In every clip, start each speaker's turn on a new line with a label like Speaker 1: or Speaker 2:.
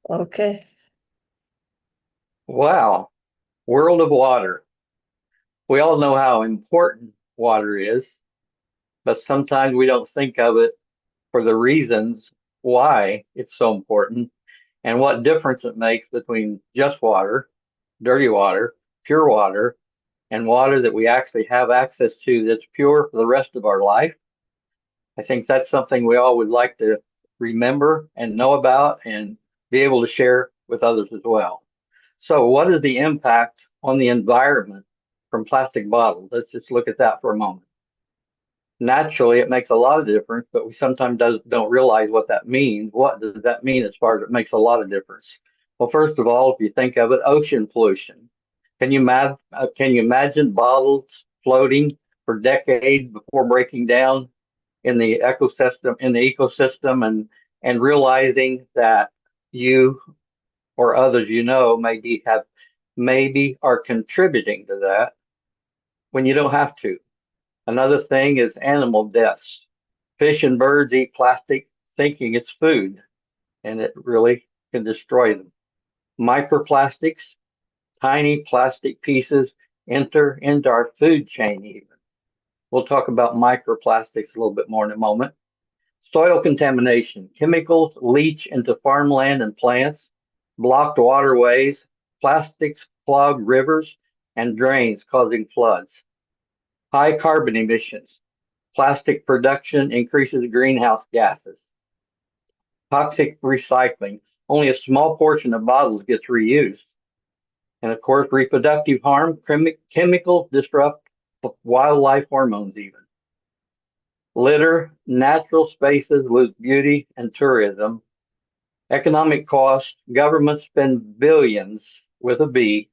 Speaker 1: Okay.
Speaker 2: Wow, world of water. We all know how important water is, but sometimes we don't think of it for the reasons why it's so important and what difference it makes between just water, dirty water, pure water, and water that we actually have access to that's pure for the rest of our life. I think that's something we all would like to remember and know about and be able to share with others as well. So, what is the impact on the environment from plastic bottles? Let's just look at that for a moment. Naturally, it makes a lot of difference, but we sometimes don't realize what that means. What does that mean as far as it makes a lot of difference? Well, first of all, if you think of it, ocean pollution. Can you imagine bottles floating for decades before breaking down in the ecosystem and realizing that you or others you know maybe are contributing to that when you don't have to. Another thing is animal deaths. Fish and birds eat plastic thinking it's food, and it really can destroy them. Microplastics, tiny plastic pieces enter into our food chain even. We'll talk about microplastics a little bit more in a moment. Soil contamination. Chemicals leach into farmland and plants, blocked waterways, plastics clog rivers and drains, causing floods. High carbon emissions. Plastic production increases greenhouse gases. Toxic recycling. Only a small portion of bottles gets reused. And of course, reproductive harm. Chemicals disrupt wildlife hormones even. Litter, natural spaces lose beauty and tourism. Economic cost, governments spend billions with a B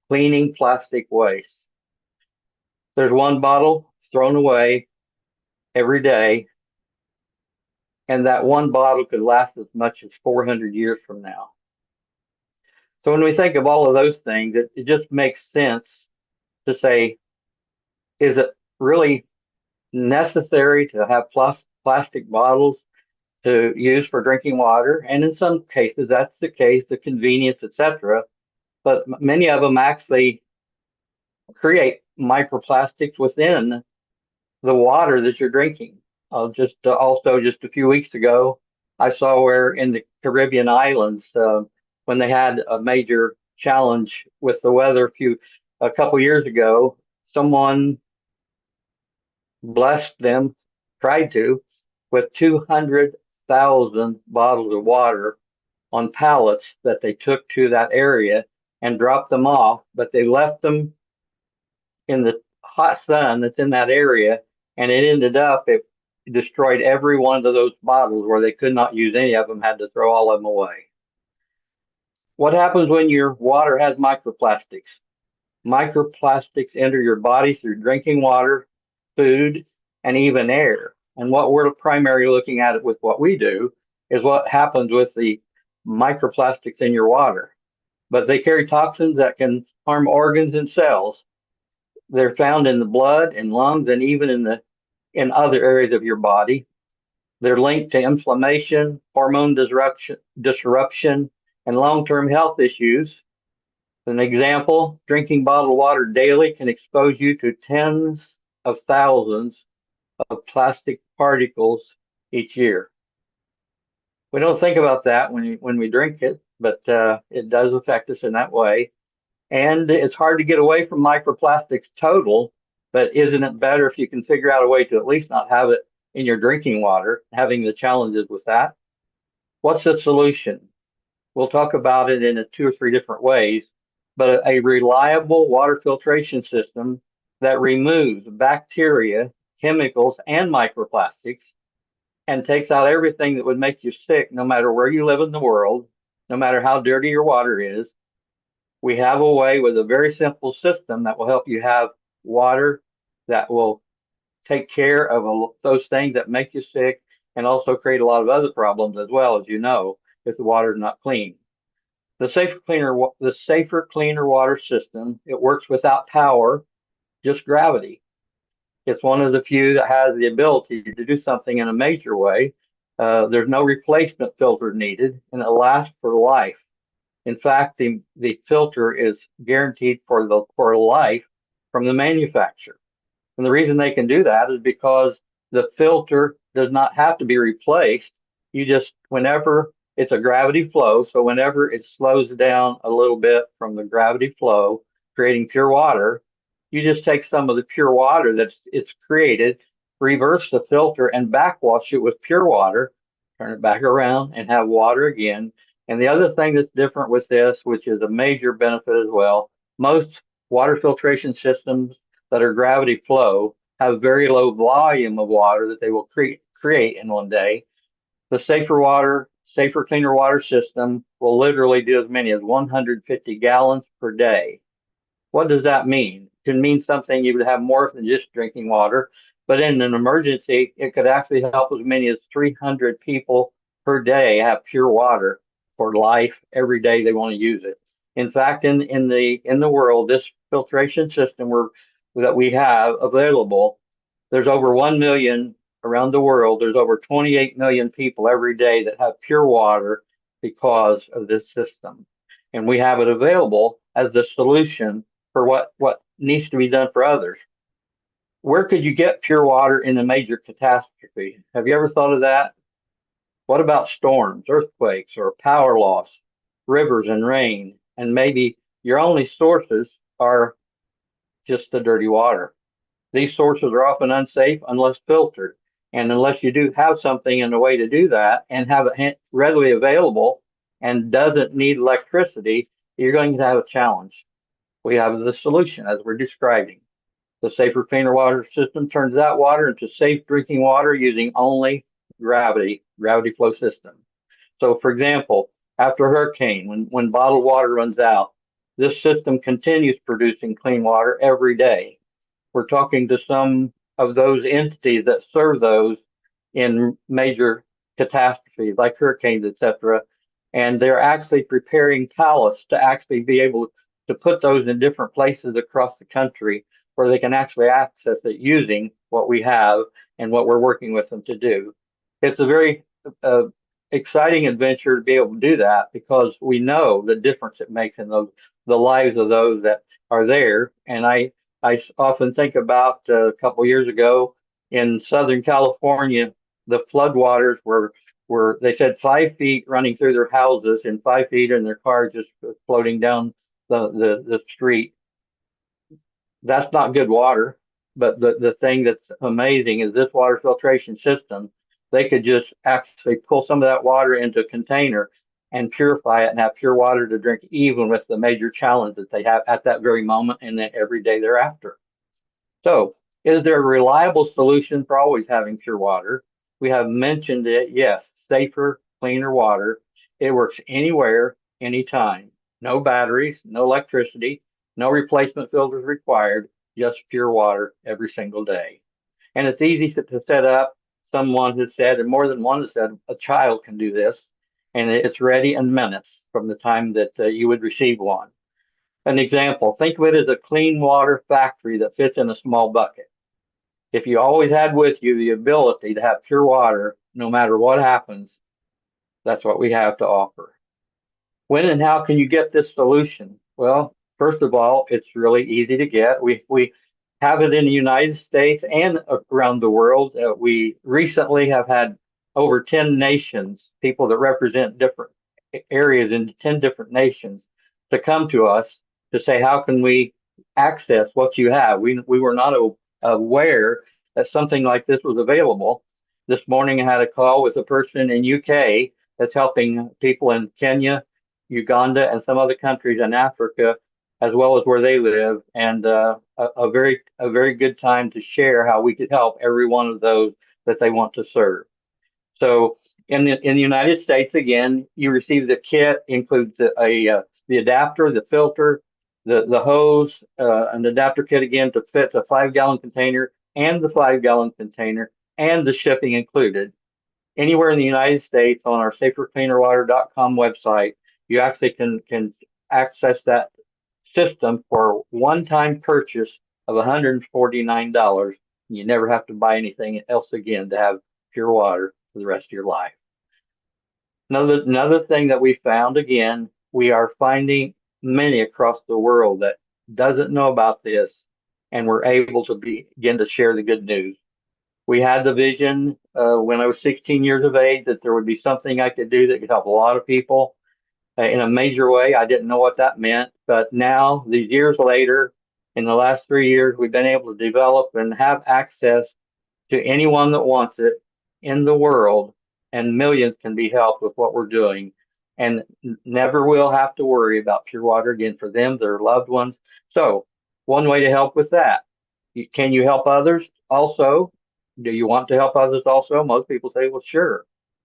Speaker 2: cleaning plastic waste. There's one bottle thrown away every day, and that one bottle could last as much as 400 years from now. So when we think of all of those things, it just makes sense to say, is it really necessary to have plastic bottles to use for drinking water? And in some cases, that's the case, the convenience, etc. But many of them actually create microplastics within the water that you're drinking. Just a few weeks ago, I saw where in the Caribbean islands, when they had a major challenge with the weather a couple years ago, someone blessed them, tried to, with 200,000 bottles of water on pallets that they took to that area and dropped them off, but they left them in the hot sun that's in that area, and it destroyed every one of those bottles where they could not use any of them, had to throw all of them away. What happens when your water has microplastics? Microplastics enter your body through drinking water, food, and even air. And what we're primarily looking at with what we do is what happens with the microplastics in your water. But they carry toxins that can harm organs and cells. They're found in the blood and lungs and even in other areas of your body. They're linked to inflammation, hormone disruption, and long-term health issues. An example, drinking bottled water daily can expose you to tens of thousands of plastic particles each year. We don't think about that when we drink it, but it does affect us in that way. And it's hard to get away from microplastics total, but isn't it better if you can figure out a way to at least not have it in your drinking water, having the challenges with that? What's the solution? We'll talk about it in two or three different ways, but a reliable water filtration system that removes bacteria, chemicals, and microplastics and takes out everything that would make you sick, no matter where you live in the world, no matter how dirty your water is. We have a way with a very simple system that will help you have water that will take care of those things that make you sick and also create a lot of other problems as well, as you know, if the water is not clean. The safer, cleaner water system, it works without power, just gravity. It's one of the few that has the ability to do something in a major way. There's no replacement filter needed, and it lasts for life. In fact, the filter is guaranteed for life from the manufacturer. And the reason they can do that is because the filter does not have to be replaced. You just, whenever it's a gravity flow, so whenever it slows down a little bit from the gravity flow, creating pure water, you just take some of the pure water that's it's created, reverse the filter and backwash it with pure water, turn it back around and have water again. And the other thing that's different with this, which is a major benefit as well, most water filtration systems that are gravity flow have very low volume of water that they will create in one day. The safer, cleaner water system will literally do as many as 150 gallons per day. What does that mean? It can mean something you would have more than just drinking water, but in an emergency, it could actually help as many as 300 people per day have pure water for life every day they want to use it. In fact, in the world, this filtration system that we have available, there's over 1 million around the world. There's over 28 million people every day that have pure water because of this system. And we have it available as the solution for what needs to be done for others. Where could you get pure water in a major catastrophe? Have you ever thought of that? What about storms, earthquakes, or power loss, rivers and rain? And maybe your only sources are just the dirty water. These sources are often unsafe unless filtered. And unless you do have something in a way to do that and have it readily available and doesn't need electricity, you're going to have a challenge. We have the solution as we're describing. The safer, cleaner water system turns that water into safe drinking water using only gravity flow system. So, for example, after a hurricane, when bottled water runs out, this system continues producing clean water every day. We're talking to some of those entities that serve those in major catastrophes like hurricanes, etc. And they're actually preparing pallets to actually be able to put those in different places across the country where they can actually access it using what we have and what we're working with them to do. It's a very uh, exciting adventure to be able to do that because we know the difference it makes in the lives of those that are there. And I often think about a couple years ago in Southern California, the floodwaters were they said 5 feet running through their houses and 5 feet in their cars just floating down the street. That's not good water. But the thing that's amazing is this water filtration system, they could just actually pull some of that water into a container and purify it and have pure water to drink, even with the major challenge that they have at that very moment and then every day thereafter. So, is there a reliable solution for always having pure water? We have mentioned it, yes, safer, cleaner water. It works anywhere, anytime. No batteries, no electricity, no replacement filters required, just pure water every single day. And it's easy to set up. Someone has said, and more than one has said, a child can do this, and it's ready in minutes from the time that you would receive one. An example, think of it as a clean water factory that fits in a small bucket. If you always had with you the ability to have pure water, no matter what happens, that's what we have to offer. When and how can you get this solution? Well, first of all, it's really easy to get. We have it in the United States and around the world. We recently have had over 10 nations, people that represent different areas in 10 different nations, to come to us to say, how can we access what you have? We were not aware that something like this was available. This morning I had a call with a person in UK that's helping people in Kenya, Uganda, and some other countries in Africa, as well as where they live, and a very good time to share how we could help every one of those that they want to serve. So in the United States, again, you receive the kit includes the adapter, the filter, the hose, an adapter kit again to fit the 5 gallon container and the 5 gallon container and the shipping included. Anywhere in the United States on our safercleanerwater.com website, you actually can access that system for one-time purchase of $149. You never have to buy anything else again to have pure water. for the rest of your life. Another thing that we found, again, we are finding many across the world that doesn't know about this, and we're able to begin to share the good news. We had the vision when I was 16 years of age that there would be something I could do that could help a lot of people in a major way. I didn't know what that meant, but now, these years later, in the last 3 years, we've been able to develop and have access to anyone that wants it in the world, and millions can be helped with what we're doing, and never will have to worry about pure water again for them, their loved ones. So, one way to help with that, can you help others also? Do you want to help others also? Most people say, well, sure.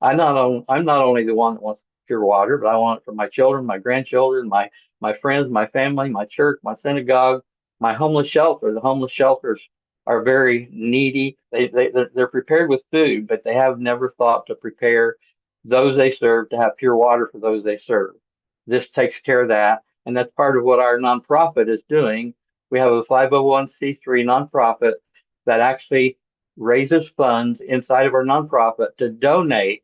Speaker 2: I'm not only the one that wants pure water, but I want it for my children, my grandchildren, my friends, my family, my church, my synagogue, my homeless shelter. The homeless shelters are very needy. They're prepared with food, but they have never thought to prepare those they serve to have pure water for those they serve. This takes care of that, and that's part of what our nonprofit is doing. We have a 501c3 nonprofit that actually raises funds inside of our nonprofit to donate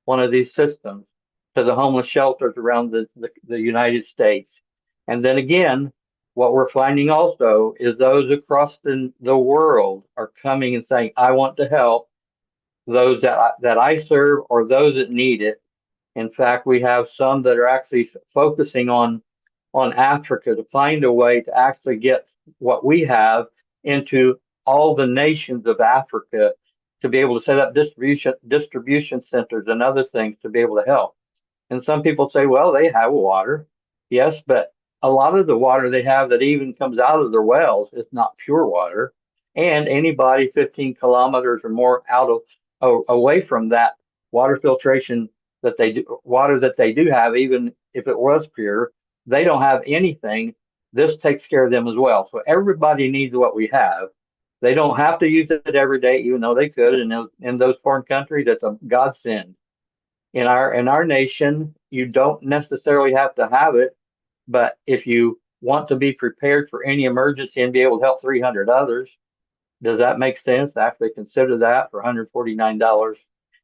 Speaker 2: one of these systems to the homeless shelters around the United States. And then again, what we're finding also is those across the world are coming and saying, I want to help those that I serve or those that need it. In fact, we have some that are actually focusing on Africa to find a way to actually get what we have into all the nations of Africa, to be able to set up distribution centers and other things to be able to help. And some people say, well, they have water. Yes, but a lot of the water they have that even comes out of their wells is not pure water. And anybody 15 kilometers or more out of away from that water filtration water that they do have, even if it was pure, they don't have anything. This takes care of them as well. So everybody needs what we have. They don't have to use it every day, even though they could. And in those foreign countries, it's a godsend. In our nation, you don't necessarily have to have it, but if you want to be prepared for any emergency and be able to help 300 others, does that make sense to actually consider that for $149?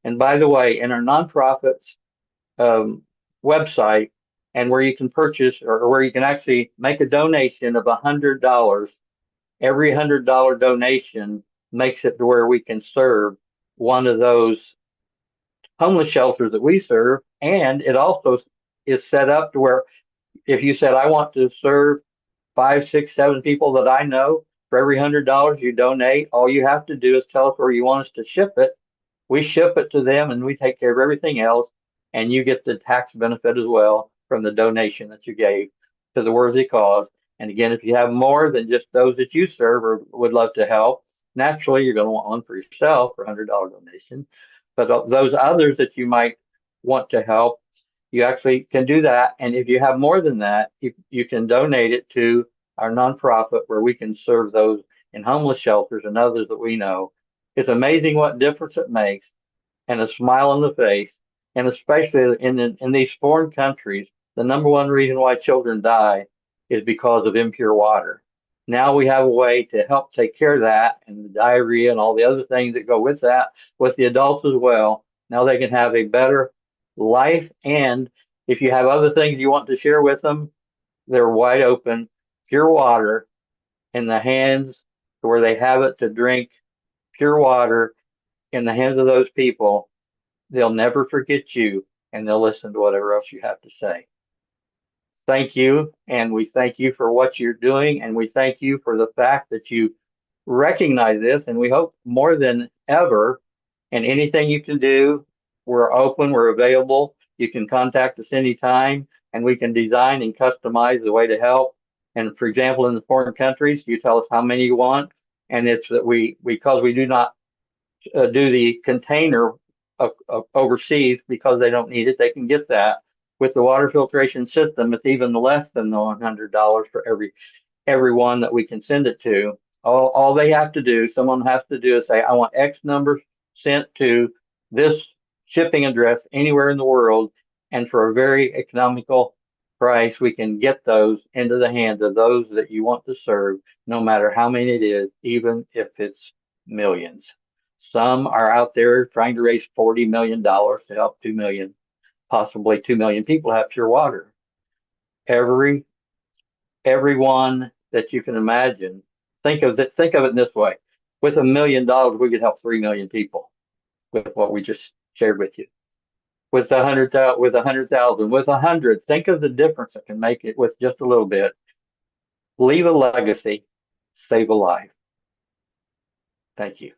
Speaker 2: And by the way, in our nonprofits um, website, and where you can purchase, or where you can actually make a donation of $100, every $100 donation makes it to where we can serve one of those homeless shelters that we serve. And it also is set up to where if you said, I want to serve 5, 6, 7 people that I know, for every $100 you donate, all you have to do is tell us where you want us to ship it. We ship it to them and we take care of everything else. And you get the tax benefit as well from the donation that you gave to the worthy cause. And again, if you have more than just those that you serve or would love to help, naturally you're going to want one for yourself for $100 donation. But those others that you might want to help, you actually can do that. And if you have more than that, you can donate it to our nonprofit, where we can serve those in homeless shelters and others that we know. It's amazing what difference it makes, and a smile on the face. And especially in these foreign countries, the number one reason why children die is because of impure water. Now we have a way to help take care of that, and the diarrhea and all the other things that go with that, with the adults as well. Now they can have a better life. And if you have other things you want to share with them, they're wide open. Pure water in the hands where they have it to drink, pure water in the hands of those people, they'll never forget you, and they'll listen to whatever else you have to say. Thank you, and we thank you for what you're doing, and we thank you for the fact that you recognize this, and we hope more than ever, and anything you can do, we're open, we're available. You can contact us anytime, and we can design and customize the way to help. And for example, in the foreign countries, you tell us how many you want, and it's that because we do not do the container overseas because they don't need it, they can get that. With the water filtration system, it's even less than the $100 for every one that we can send it to. All they have to do, someone has to do, is say, I want X numbers sent to this shipping address anywhere in the world, and for a very economical price, we can get those into the hands of those that you want to serve, no matter how many it is, even if it's millions. Some are out there trying to raise $40 million to help 2 million, possibly 2 million people have pure water. Every Everyone that you can imagine. Think of it in this way. With $1 million, we could help 3 million people with what we just shared with you. With 100,000, with 100, think of the difference it can make it with just a little bit. Leave a legacy, save a life. Thank you.